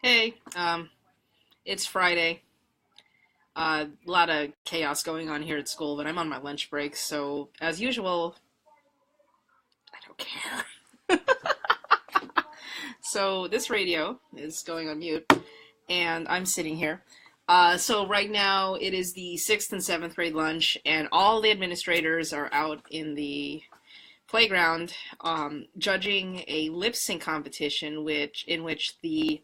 Hey, it's Friday. A lot of chaos going on here at school, but I'm on my lunch break, so as usual, I don't care. So this radio is going on mute, and I'm sitting here. So right now it is the sixth and seventh grade lunch, and all the administrators are out in the playground judging a lip sync competition, in which the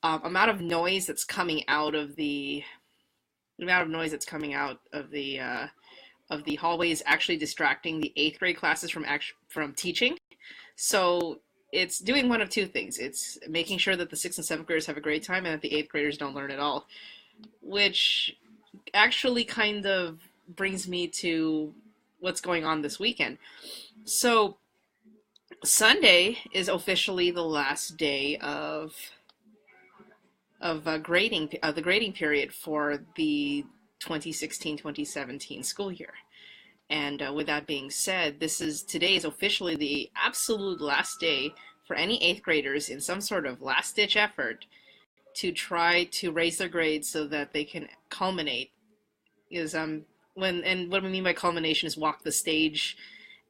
amount of noise that's coming out of the amount of noise that's coming out of the hallways actually distracting the eighth grade classes from teaching. So it's doing one of two things. It's making sure that the sixth and seventh graders have a great time and that the eighth graders don't learn at all, which actually kind of brings me to what's going on this weekend. So Sunday is officially the last day of grading the grading period for the 2016-2017 school year. And with that being said, today is officially the absolute last day for any eighth graders in some sort of last ditch effort to try to raise their grades so that they can culminate. Is what I mean by culmination is walk the stage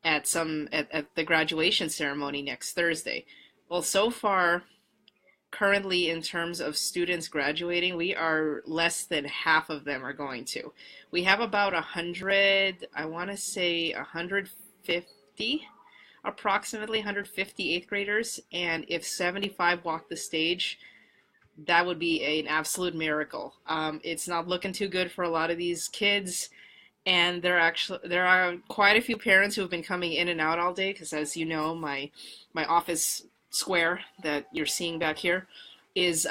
at the graduation ceremony next Thursday. Well, so far, currently, in terms of students graduating, we are less than half of them are going to. We have about 100, I want to say 150, approximately 150 eighth graders, and if 75 walk the stage, that would be an absolute miracle. It's not looking too good for a lot of these kids, and there are quite a few parents who have been coming in and out all day because, as you know, my office square that you're seeing back here is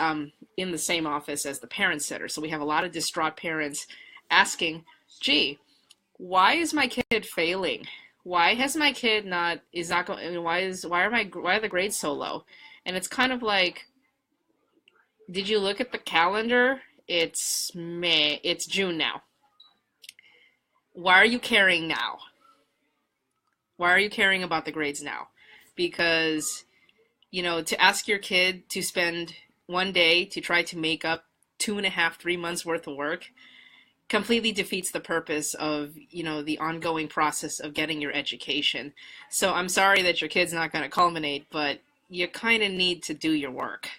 in the same office as the parent center. So we have a lot of distraught parents asking, "Gee, why is my kid failing? Why has my kid not is not going? Why are the grades so low?" And it's kind of like, did you look at the calendar? It's May. It's June now. Why are you caring now? Why are you caring about the grades now? Because to ask your kid to spend one day to try to make up 2.5, 3 months worth of work completely defeats the purpose of, the ongoing process of getting your education. So I'm sorry that your kid's not going to culminate, but you kind of need to do your work.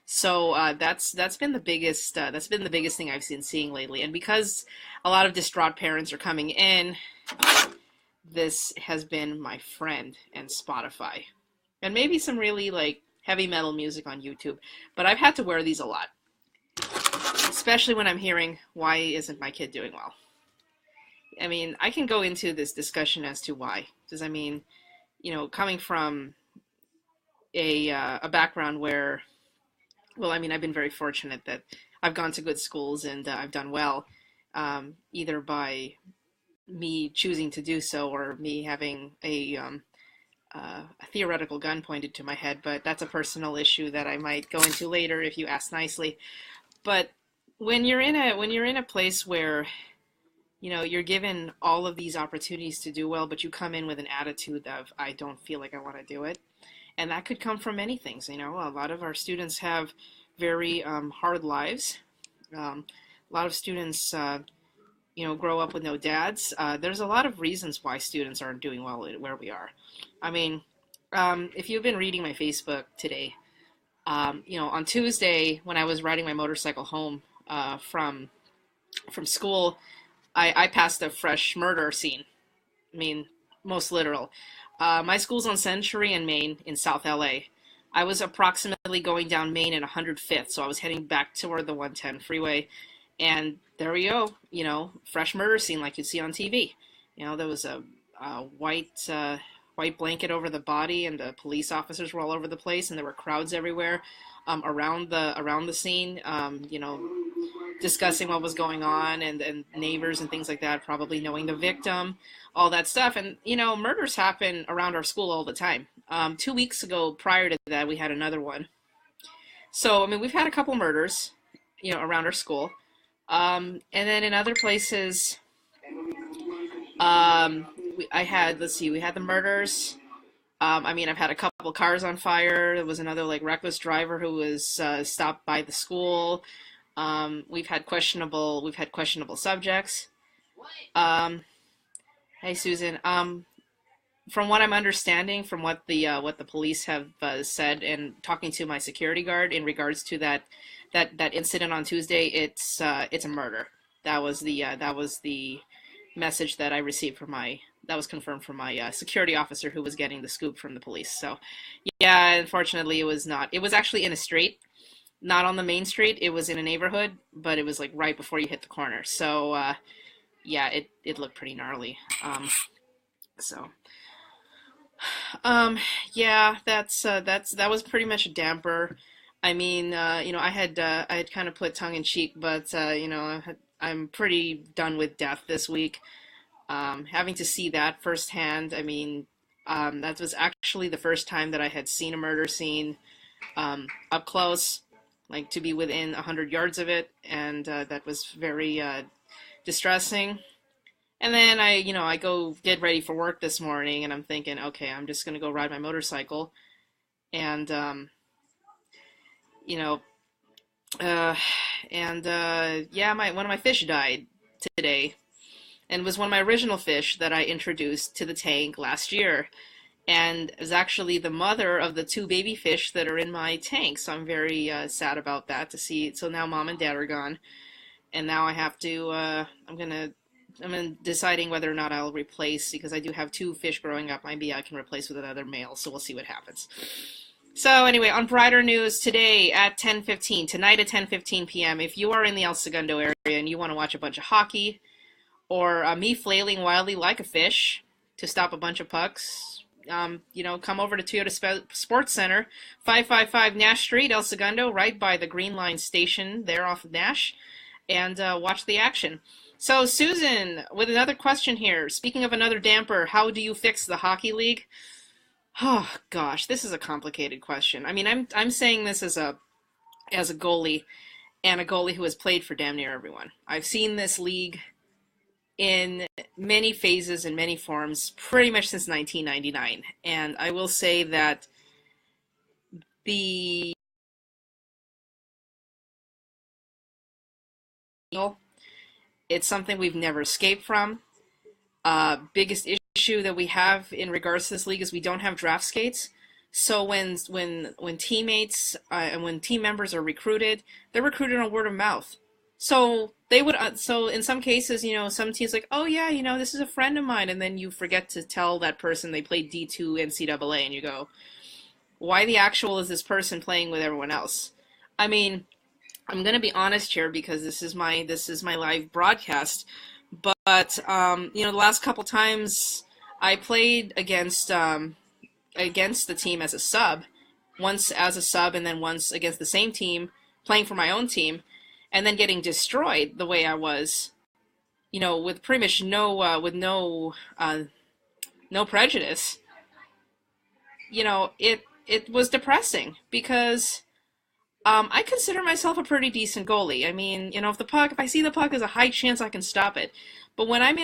So that's been the biggest thing I've been seeing lately. And because a lot of distraught parents are coming in, this has been my friend and Spotify. And maybe some really heavy metal music on YouTube. But I've had to wear these a lot, especially when I'm hearing, why isn't my kid doing well? I mean, I can go into this discussion as to why. Because coming from a background where, well, I've been very fortunate that I've gone to good schools and I've done well, either by me choosing to do so or me having a theoretical gun pointed to my head, but that's a personal issue that I might go into later if you ask nicely. But when you're in a place where you're given all of these opportunities to do well, but you come in with an attitude of, I don't feel like I want to do it, and that could come from many things. A lot of our students have very hard lives. A lot of students grow up with no dads. There's a lot of reasons why students aren't doing well where we are. If you've been reading my Facebook today, on Tuesday when I was riding my motorcycle home from school, I passed a fresh murder scene. Most literal. My school's on Century and Main in South LA. I was approximately going down Main at 105th, so I was heading back toward the 110 freeway. And there we go, fresh murder scene like you'd see on TV. There was a white blanket over the body, and the police officers were all over the place, and there were crowds everywhere around the scene, discussing what was going on, and neighbors and things like that, probably knowing the victim, all that stuff. And, murders happen around our school all the time. 2 weeks ago, prior to that, we had another one. So, we've had a couple murders, around our school. And then in other places, we had the murders. I mean, I've had a couple cars on fire. There was another like reckless driver who was stopped by the school. We've had questionable subjects. Um, hey Susan. From what I'm understanding, from what the police have said, and talking to my security guard in regards to that incident on Tuesday, it's a murder. That was the message that I received from my that was confirmed from my security officer who was getting the scoop from the police. So yeah, unfortunately, it was not. It was actually in a street, not on the main street. It was in a neighborhood, but it was like right before you hit the corner. So yeah, it looked pretty gnarly. So Um, yeah, that was pretty much a damper. I mean, I had kind of put tongue in cheek, but I'm pretty done with death this week. Having to see that firsthand, I mean, that was actually the first time that I had seen a murder scene up close, like to be within 100 yards of it, and that was very distressing. And then I go get ready for work this morning, and I'm thinking, okay, I'm just gonna go ride my motorcycle, and you know, uh, yeah, my one of my fish died today, and it was one of my original fish that I introduced to the tank last year, and it was actually the mother of the two baby fish that are in my tank. So I'm very sad about that to see. So now mom and dad are gone, and now I have to. I'm deciding whether or not I'll replace, because I do have two fish growing up. Maybe I can replace with another male, so we'll see what happens. So anyway, on brighter news today at 10:15, tonight at 10:15 p.m., if you are in the El Segundo area and you want to watch a bunch of hockey or me flailing wildly like a fish to stop a bunch of pucks, come over to Toyota Sports Center, 555 Nash Street, El Segundo, right by the Green Line station there off of Nash, and watch the action. So, Susan, with another question here. Speaking of another damper, how do you fix the hockey league? Oh gosh, this is a complicated question. I mean, I'm saying this as a goalie, and a goalie who has played for damn near everyone. I've seen this league in many phases and many forms pretty much since 1999, and I will say that the it's something we've never escaped from. Biggest issue that we have in regards to this league is we don't have draft skates. So when teammates and when team members are recruited, they're recruited on word of mouth. So in some cases, some teams like, oh yeah, this is a friend of mine, and then you forget to tell that person they played D2 NCAA, and you go, why the actual is this person playing with everyone else? I mean, I'm gonna be honest here because this is my live broadcast. But the last couple times I played against the team as a sub, once as a sub and then once against the same team, playing for my own team, and then getting destroyed the way I was, with pretty much no prejudice. It was depressing because I consider myself a pretty decent goalie. I mean, if I see the puck, there's a high chance I can stop it. But when I'm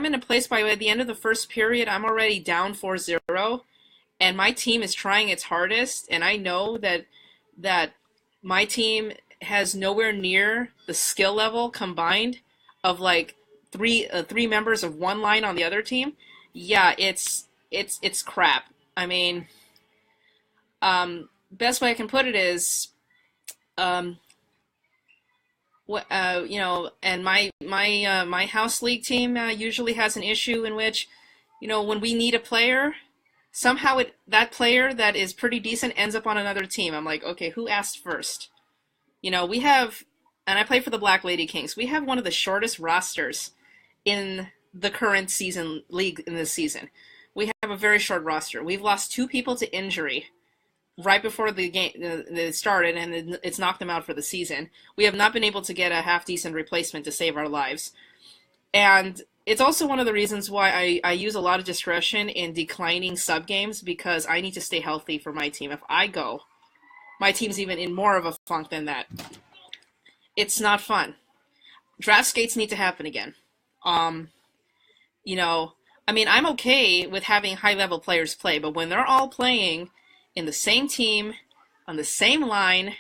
in a place by the end of the first period, I'm already down 4-0, and my team is trying its hardest, and I know that my team has nowhere near the skill level combined of like three members of one line on the other team. Yeah, it's crap. I mean, best way I can put it is, um, and my house league team usually has an issue in which, when we need a player, somehow that player that is pretty decent ends up on another team. I'm like, okay, who asked first? We have, and I play for the Black Lady Kings. We have one of the shortest rosters in the current season league in this season. We have a very short roster. We've lost two people to injury right before the game started, and it's knocked them out for the season. We have not been able to get a half-decent replacement to save our lives. And it's also one of the reasons why I use a lot of discretion in declining sub-games, because I need to stay healthy for my team. If I go, my team's even in more of a funk than that. It's not fun. Draft skates need to happen again. Um, you know, I mean, I'm okay with having high-level players play, but when they're all playing in the same team, on the same line,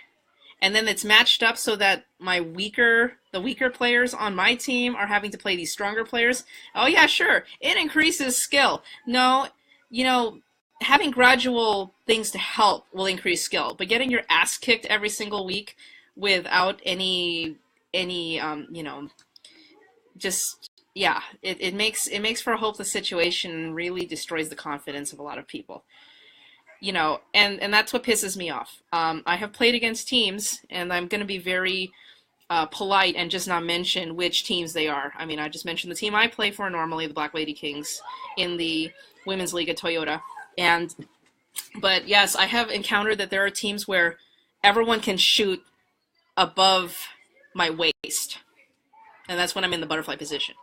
and then it's matched up so that the weaker players on my team are having to play these stronger players. Oh yeah, sure, it increases skill. No, you know, having gradual things to help will increase skill, but getting your ass kicked every single week without any just yeah, it makes for a hopeless situation and really destroys the confidence of a lot of people. And that's what pisses me off. I have played against teams, and I'm going to be very polite and just not mention which teams they are. I mean, I just mentioned the team I play for normally, the Black Lady Kings, in the Women's League at Toyota. But yes, I have encountered that there are teams where everyone can shoot above my waist, and that's when I'm in the butterfly position.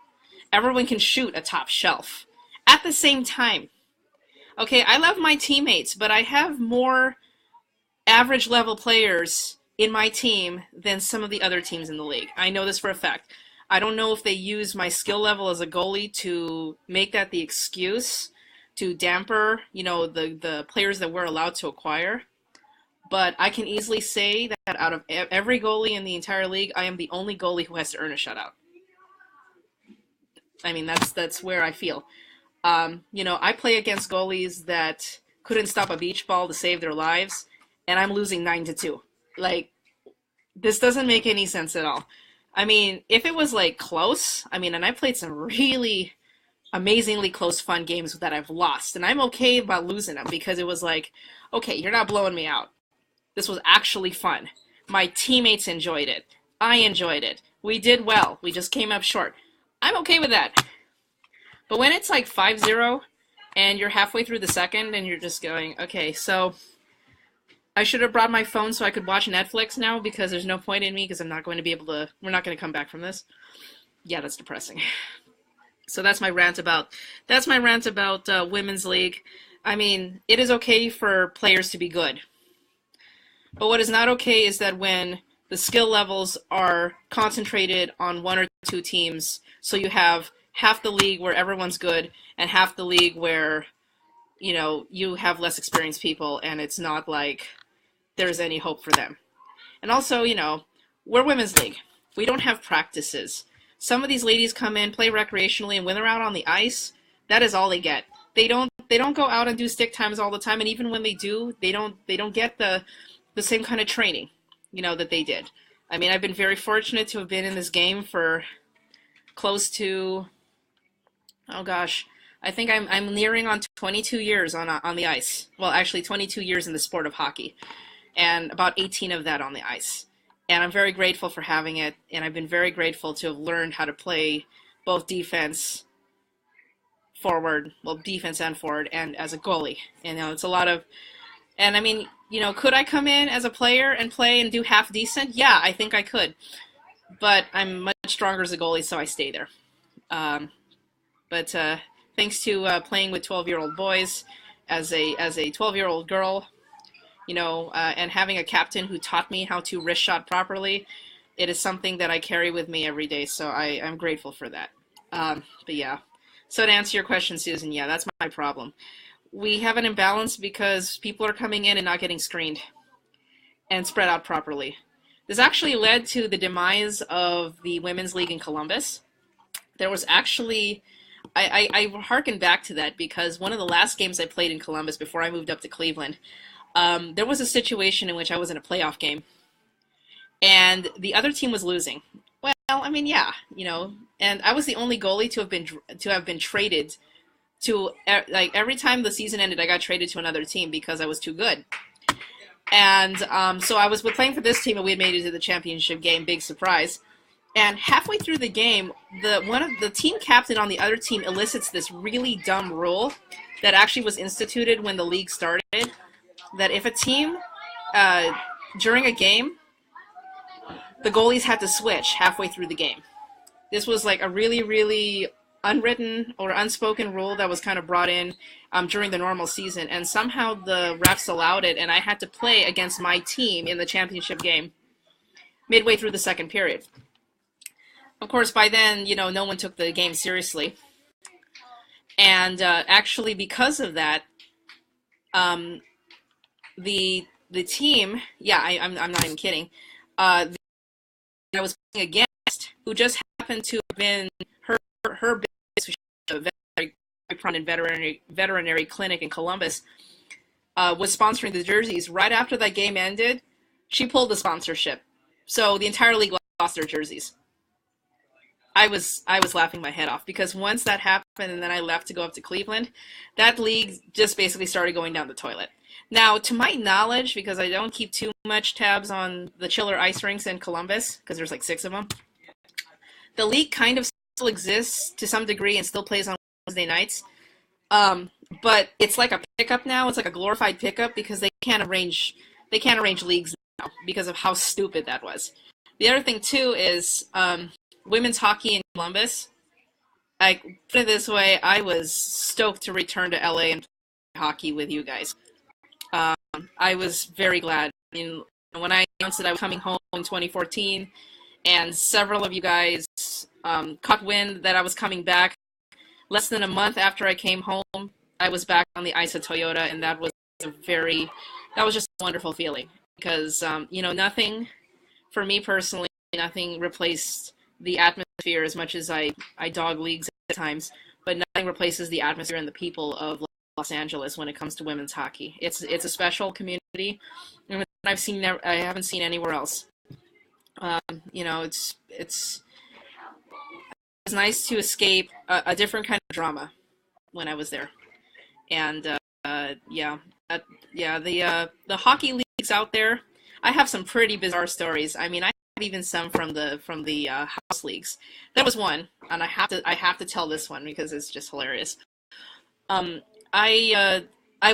Everyone can shoot a top shelf at the same time. Okay, I love my teammates, but I have more average level players in my team than some of the other teams in the league. I know this for a fact. I don't know if they use my skill level as a goalie to make that the excuse to damper, the players that we're allowed to acquire. But I can easily say that out of every goalie in the entire league, I am the only goalie who has to earn a shutout. I mean, that's where I feel. I play against goalies that couldn't stop a beach ball to save their lives, and I'm losing 9-2. Like, this doesn't make any sense at all. I mean, if it was like close, and I played some really amazingly close, fun games that I've lost, and I'm okay about losing them because it was like, okay, you're not blowing me out. This was actually fun. My teammates enjoyed it. I enjoyed it. We did well. We just came up short. I'm okay with that. But when it's like 5-0 and you're halfway through the second and you're just going, okay, so I should have brought my phone so I could watch Netflix now because there's no point in me because I'm not going to be able to, we're not going to come back from this. Yeah, that's depressing. So that's my rant about Women's League. I mean, it is okay for players to be good. But what is not okay is that when the skill levels are concentrated on one or two teams, so you have half the league where everyone's good and half the league where, you have less experienced people and it's not like there's any hope for them. And also, we're Women's League. We don't have practices. Some of these ladies come in, play recreationally, and when they're out on the ice, that is all they get. They don't go out and do stick times all the time, and even when they do, they don't get the same kind of training, that they did. I mean, I've been very fortunate to have been in this game for close to, oh gosh, I think I'm nearing on 22 years on the ice. Well, actually 22 years in the sport of hockey, and about 18 of that on the ice. And I'm very grateful for having it, and I've been very grateful to have learned how to play both defense, forward, defense and forward, and as a goalie. And it's a lot of, and I mean, could I come in as a player and play and do half decent? Yeah, I think I could. But I'm much stronger as a goalie, so I stay there. But thanks to playing with 12-year-old boys, as a 12-year-old girl, and having a captain who taught me how to wrist shot properly, it is something that I carry with me every day. So I'm grateful for that. But yeah. So to answer your question, Susan, yeah, that's my problem. We have an imbalance because people are coming in and not getting screened and spread out properly. This actually led to the demise of the Women's League in Columbus. There was actually, I harken back to that because one of the last games I played in Columbus before I moved up to Cleveland, there was a situation in which I was in a playoff game and the other team was losing. Well, I mean, yeah, and I was the only goalie to have been traded to, like, every time the season ended, I got traded to another team because I was too good. And so I was playing for this team, and we had made it to the championship game, big surprise. And halfway through the game, one of the team captain on the other team elicits this really dumb rule that actually was instituted when the league started, that if a team, during a game, the goalies had to switch halfway through the game. This was like a really, really unwritten or unspoken rule that was kind of brought in during the normal season, and somehow the refs allowed it, and I had to play against my team in the championship game midway through the second period. Of course, by then, no one took the game seriously. And actually, because of that, um, the team, yeah, I'm not even kidding. The I was playing against, who just happened to have been her base, a very prominent veterinary clinic in Columbus, was sponsoring the jerseys. Right after that game ended, she pulled the sponsorship, so the entire league lost their jerseys. I was laughing my head off because once that happened and then I left to go up to Cleveland, that league just basically started going down the toilet. Now, to my knowledge, because I don't keep too much tabs on the chiller ice rinks in Columbus, because there's like 6 of them, the league kind of still exists to some degree and still plays on Wednesday nights. Um, but it's like a pickup now. It's like a glorified pickup because they can't arrange leagues now because of how stupid that was. The other thing too is women's hockey in Columbus. I put it this way: I was stoked to return to LA and play hockey with you guys. Um, I was very glad. I mean, when I announced that I was coming home in 2014, and several of you guys caught wind that I was coming back. Less than a month after I came home, I was back on the ice at Toyota, and that was just a wonderful feeling because nothing for me personally, nothing replaced the atmosphere as much as I dog leagues at times, but nothing replaces the atmosphere and the people of Los Angeles when it comes to women's hockey. It's a special community, and I haven't seen anywhere else. It's nice to escape a different kind of drama when I was there, and yeah, the hockey leagues out there. I have some pretty bizarre stories. I mean, I have even some from the house leagues. There was one, and I have to tell this one because it's just hilarious. Um, I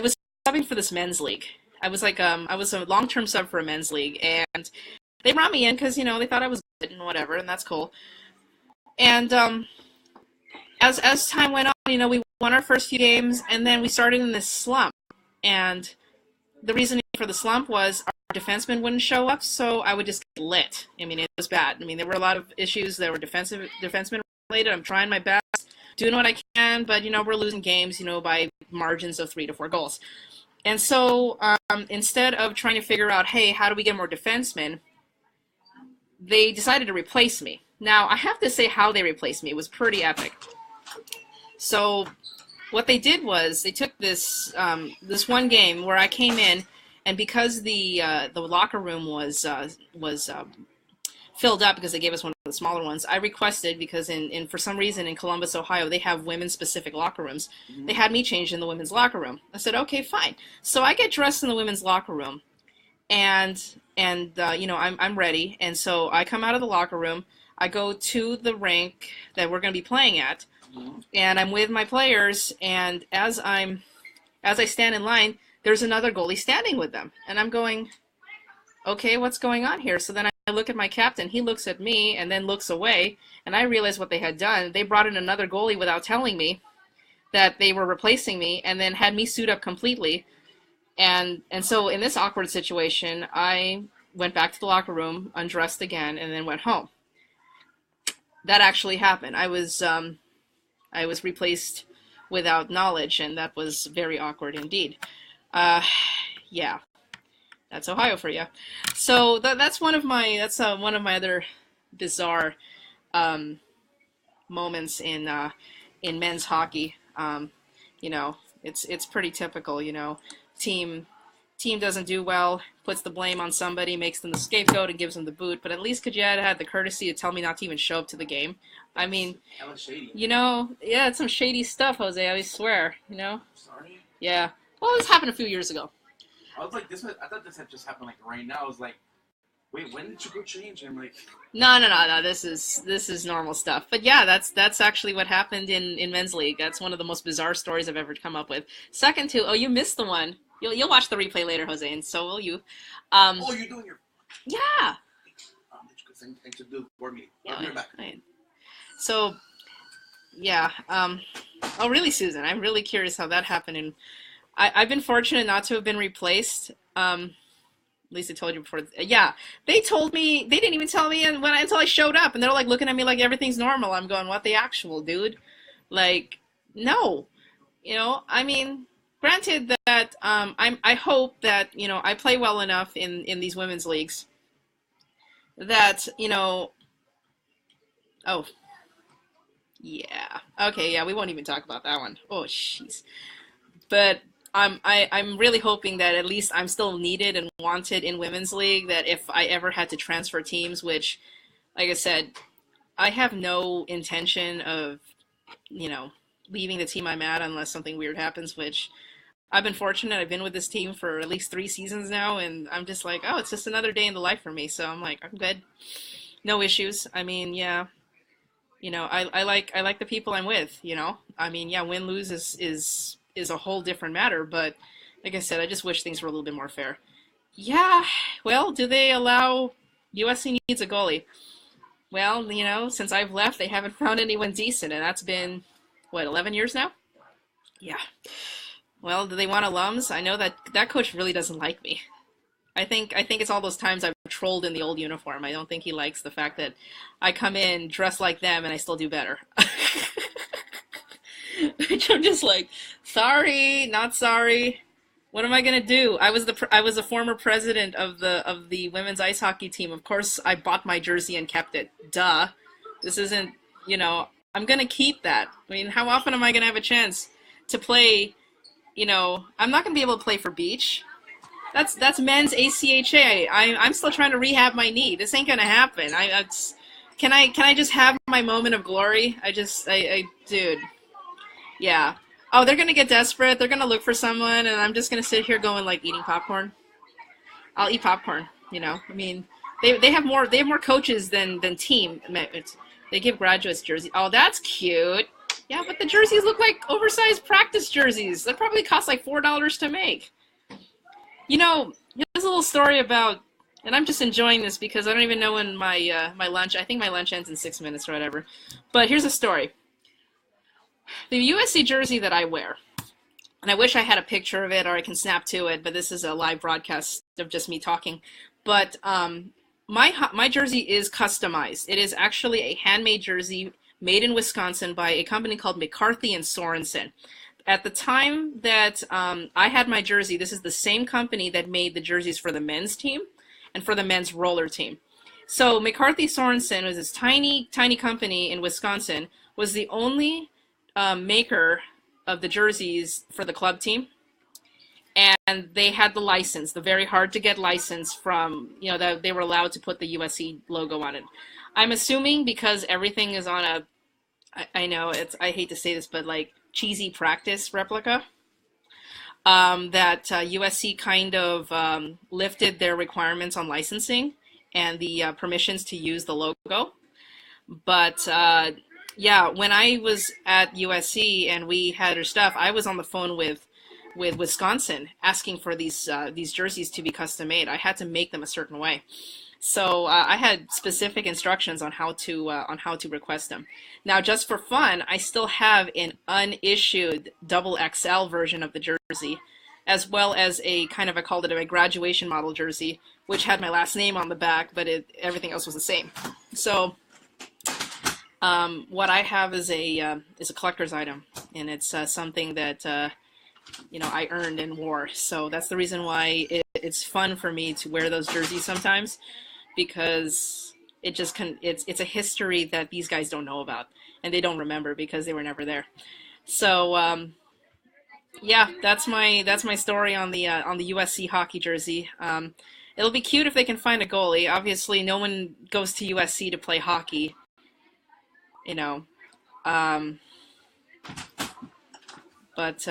was subbing for this men's league. I was a long term sub for a men's league, and they brought me in because they thought I was good and whatever, and that's cool. And as time went on, we won our first few games, and then we started in this slump. And the reason for the slump was our defensemen wouldn't show up, so I would just get lit. I mean, it was bad. I mean, there were a lot of issues that were defenseman related. I'm trying my best, doing what I can, but we're losing games, by margins of 3 to 4 goals. And so instead of trying to figure out, hey, how do we get more defensemen, they decided to replace me. Now, I have to say how they replaced me. It was pretty epic. So what they did was they took this one game where I came in, and because the locker room was filled up because they gave us one of the smaller ones, I requested, because in for some reason in Columbus, Ohio, they have women's specific locker rooms. They had me changed in the women's locker room. I said, okay, fine. So I get dressed in the women's locker room, and I'm ready. And so I come out of the locker room. I go to the rink that we're going to be playing at, and I'm with my players. And as I stand in line, there's another goalie standing with them, and I'm going, okay, what's going on here? So then I look at my captain. He looks at me and then looks away, and I realize what they had done. They brought in another goalie without telling me that they were replacing me, and then had me suit up completely. And so in this awkward situation, I went back to the locker room, undressed again, and then went home. That actually happened. I was replaced without knowledge, and that was very awkward indeed. Yeah, that's Ohio for you. So that's one of my other bizarre moments in men's hockey. It's pretty typical. Team team doesn't do well, puts the blame on somebody, makes them the scapegoat, and gives them the boot. But at least could you have had the courtesy to tell me not to even show up to the game? I mean, That was shady. yeah, it's some shady stuff, Jose. I swear. Sorry. Yeah. Well, this happened a few years ago. I was like, I thought this had just happened like right now. I was like, wait, when did you go change? I'm like, No. This is normal stuff. But yeah, that's actually what happened in men's league. That's one of the most bizarre stories I've ever come up with. Second to, oh, you missed the one. You'll watch the replay later, Jose, and so will you. oh, you're doing your. Yeah. Thanks to do board meeting. Yeah. I'll be right back. Right. So, yeah. Oh, really, Susan? I'm really curious how that happened. And I've been fortunate not to have been replaced. At least I told you before. Yeah, they told me. They didn't even tell me until I showed up, and they're like looking at me like everything's normal. I'm going, what the actual, dude? Like, no. I mean, granted that I hope that I play well enough in these women's leagues that oh yeah, okay, yeah, we won't even talk about that one. Oh jeez. But I'm really hoping that at least I'm still needed and wanted in women's league. That if I ever had to transfer teams, which, like I said, I have no intention of you know leaving the team I'm at unless something weird happens. Which I've been fortunate. I've been with this team for at least 3 seasons now, and I'm just like, oh, it's just another day in the life for me. So I'm like, I'm good, no issues. I mean, yeah, I like the people I'm with. I mean, yeah, win lose is a whole different matter. But like I said, I just wish things were a little bit more fair. Yeah, well, do they allow USC needs a goalie? Well, since I've left, they haven't found anyone decent, and that's been what 11 years now. Yeah. Well, do they want alums? I know that that coach really doesn't like me. I think it's all those times I've trolled in the old uniform. I don't think he likes the fact that I come in dressed like them and I still do better. Which I'm just like, sorry, not sorry. What am I gonna do? I was a former president of the women's ice hockey team. Of course, I bought my jersey and kept it. Duh. This isn't, you know, I'm gonna keep that. I mean, how often am I gonna have a chance to play? I'm not gonna be able to play for Beach. That's men's ACHA. I'm still trying to rehab my knee. This ain't gonna happen. Can I just have my moment of glory? Dude, yeah. Oh, they're gonna get desperate. They're gonna look for someone, and I'm just gonna sit here going like eating popcorn. I'll eat popcorn. I mean, they have more coaches than team. They give graduates jerseys. Oh, that's cute. Yeah, but the jerseys look like oversized practice jerseys. That probably cost like $4 to make. Here's a little story about, and I'm just enjoying this because I don't even know when my lunch. I think my lunch ends in 6 minutes or whatever. But here's a story. The USC jersey that I wear, and I wish I had a picture of it or I can snap to it, but this is a live broadcast of just me talking. But my jersey is customized. It is actually a handmade jersey made in Wisconsin by a company called McCarthy and Sorensen. At the time that I had my jersey, this is the same company that made the jerseys for the men's team and for the men's roller team. So McCarthy Sorensen was this tiny, tiny company in Wisconsin, was the only maker of the jerseys for the club team. And they had the license, the very hard to get license from, that they were allowed to put the USC logo on it. I'm assuming because everything is on I know I hate to say this, but like cheesy practice replica, that USC kind of lifted their requirements on licensing and the permissions to use the logo. But yeah, when I was at USC and we had our stuff, I was on the phone with Wisconsin asking for these jerseys to be custom made. I had to make them a certain way. So I had specific instructions on how to request them. Now, just for fun, I still have an unissued double XL version of the jersey, as well as a kind of, I called it a graduation model jersey, which had my last name on the back, but everything else was the same. So what I have is a collector's item, and it's something that I earned and wore. So that's the reason why it's fun for me to wear those jerseys sometimes, because it's a history that these guys don't know about and they don't remember because they were never there. So yeah, that's my story on the USC hockey jersey. It'll be cute if they can find a goalie. Obviously, no one goes to USC to play hockey, you know. Um, but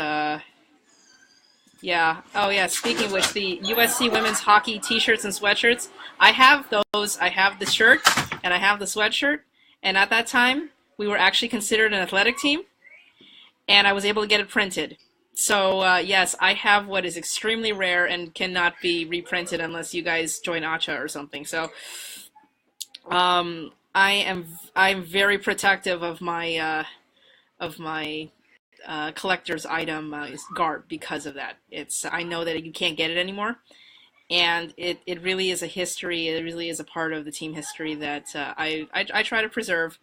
yeah. Oh yeah. Speaking of which, the USC women's hockey T-shirts and sweatshirts. I have those. I have the shirt and I have the sweatshirt. And at that time, we were actually considered an athletic team, and I was able to get it printed. So yes, I have what is extremely rare and cannot be reprinted unless you guys join ACHA or something. So I'm very protective of my collector's item garb because of that. I know that you can't get it anymore, and it really is a history. It really is a part of the team history that I try to preserve.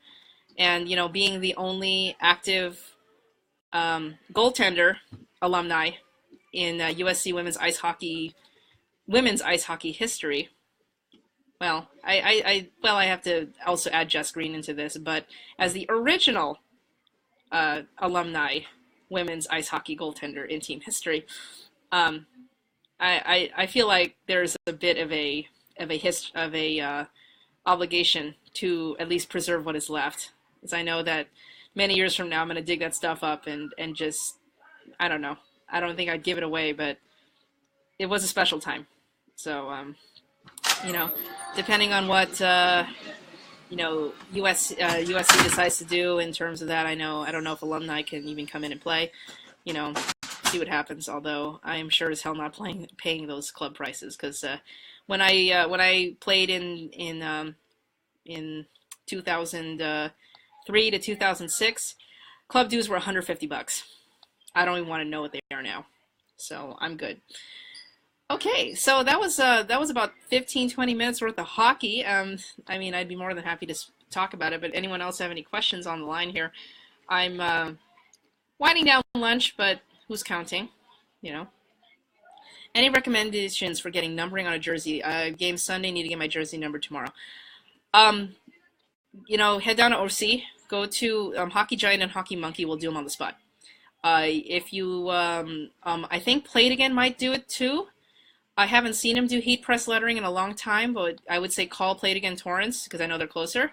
And being the only active goaltender alumni in USC women's ice hockey history. Well, I have to also add Jess Green into this, but as the original alumni women's ice hockey goaltender in team history, um, I feel like there's a bit of a obligation to at least preserve what is left, because I know that many years from now I'm going to dig that stuff up and just I don't know. I don't think I'd give it away, but it was a special time. So you know, depending on what USC decides to do in terms of that, I don't know if alumni can even come in and play. You know, see what happens. Although I am sure as hell not paying those club prices because when I played in 2003 to 2006, club dues were $150. I don't even want to know what they are now. So I'm good. Okay, so that was about 15-20 minutes worth of hockey. I mean, I'd be more than happy to talk about it, but anyone else have any questions on the line here? I'm winding down lunch, but who's counting? You know. Any recommendations for getting numbering on a jersey? Game Sunday, need to get my jersey number tomorrow. Head down to OC, go to Hockey Giant and Hockey Monkey. We'll do them on the spot. If you, I think Play It Again might do it too. I haven't seen him do heat press lettering in a long time, but I would say call Play It Again Torrance because I know they're closer.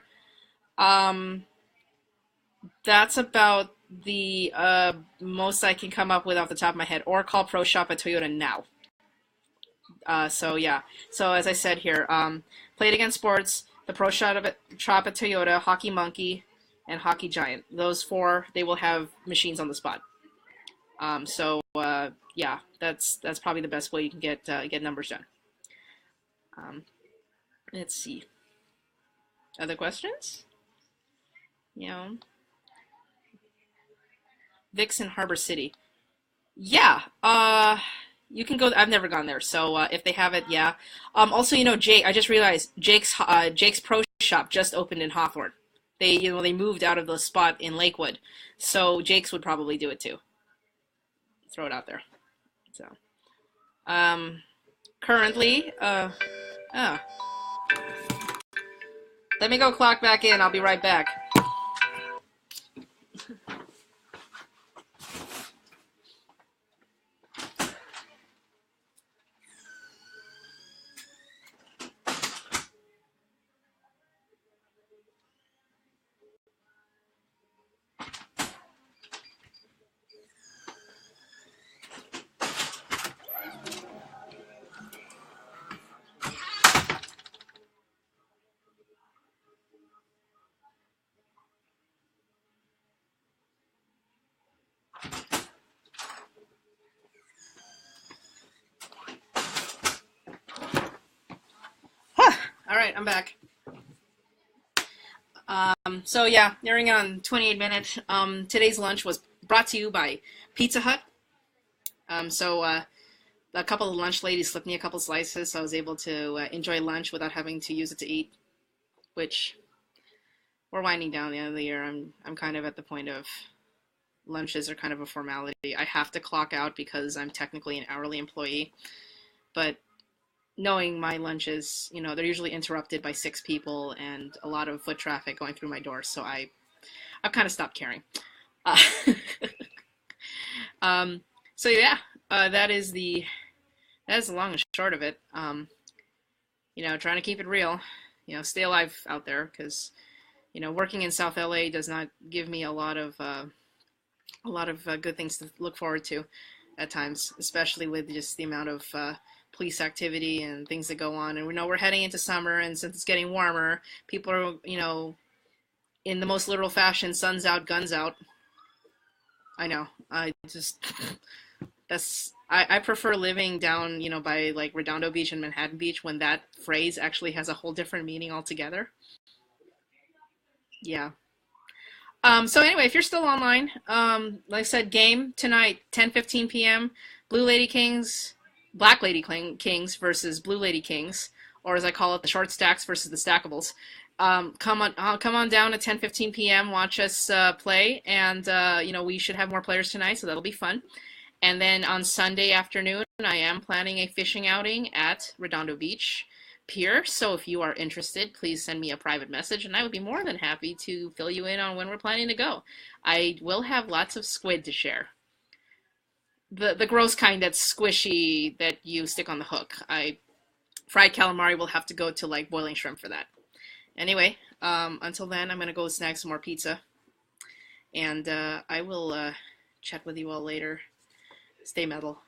That's about the most I can come up with off the top of my head. Or call Pro Shop at Toyota now. So yeah. So as I said here, Play It Again Sports, the Pro Shop at Toyota, Hockey Monkey, and Hockey Giant. Those four, they will have machines on the spot. Yeah, that's probably the best way you can get numbers done. Let's see. Other questions? Vixen Harbor City. Yeah. You can go. I've never gone there, so if they have it, yeah. Also, Jake. I just realized Jake's Pro Shop just opened in Hawthorne. They moved out of the spot in Lakewood, so Jake's would probably do it too. Throw it out there. So, currently, let me go clock back in. I'll be right back. All right, I'm back. So yeah, nearing on 28 minutes. Today's lunch was brought to you by Pizza Hut. A couple of lunch ladies slipped me a couple slices, so I was able to enjoy lunch without having to use it to eat. Which we're winding down the end of the year. I'm kind of at the point of lunches are kind of a formality. I have to clock out because I'm technically an hourly employee, but knowing my lunches, they're usually interrupted by 6 people and a lot of foot traffic going through my door, so I've kind of stopped caring. So yeah, that is the long and short of it. Trying to keep it real, stay alive out there, because working in South LA does not give me a lot of good things to look forward to at times, especially with just the amount of police activity and things that go on. And we know we're heading into summer, and since it's getting warmer, people are, in the most literal fashion, sun's out, guns out. I know. I prefer living down, by like Redondo Beach and Manhattan Beach, when that phrase actually has a whole different meaning altogether. Yeah. So anyway, if you're still online, like I said, game tonight, 10:15 p.m. Black Lady Kings versus Blue Lady Kings, or as I call it, the short stacks versus the stackables. Come on down at 10:15 p.m. Watch us play, and we should have more players tonight, so that'll be fun. And then on Sunday afternoon, I am planning a fishing outing at Redondo Beach Pier. So if you are interested, please send me a private message, and I would be more than happy to fill you in on when we're planning to go. I will have lots of squid to share. The gross kind that's squishy that you stick on the hook. Fried calamari will have to go to like boiling shrimp for that. Anyway, until then, I'm gonna go snag some more pizza, and I will chat with you all later. Stay metal.